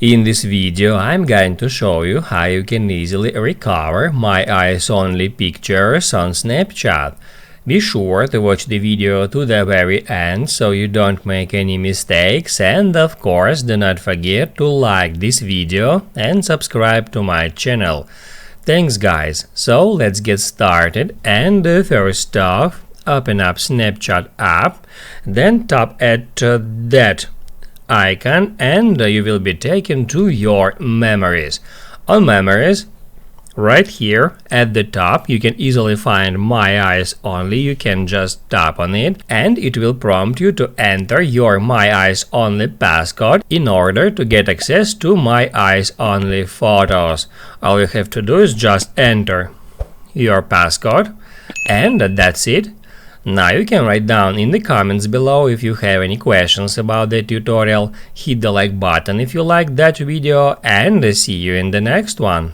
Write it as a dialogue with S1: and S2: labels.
S1: In this video I'm going to show you how you can easily recover My Eyes Only pictures on Snapchat. Be sure to watch the video to the very end so you don't make any mistakes, and of course do not forget to like this video and subscribe to my channel. Thanks guys, so let's get started. And first off, open up Snapchat app, then tap at that icon and you will be taken to your memories. On memories, right here at the top, you can easily find My Eyes Only. You can just tap on it and it will prompt you to enter your My Eyes Only passcode in order to get access to My Eyes Only photos. All you have to do is just enter your passcode and that's it. Now you can write down in the comments below if you have any questions about the tutorial, hit the like button if you liked that video, and see you in the next one.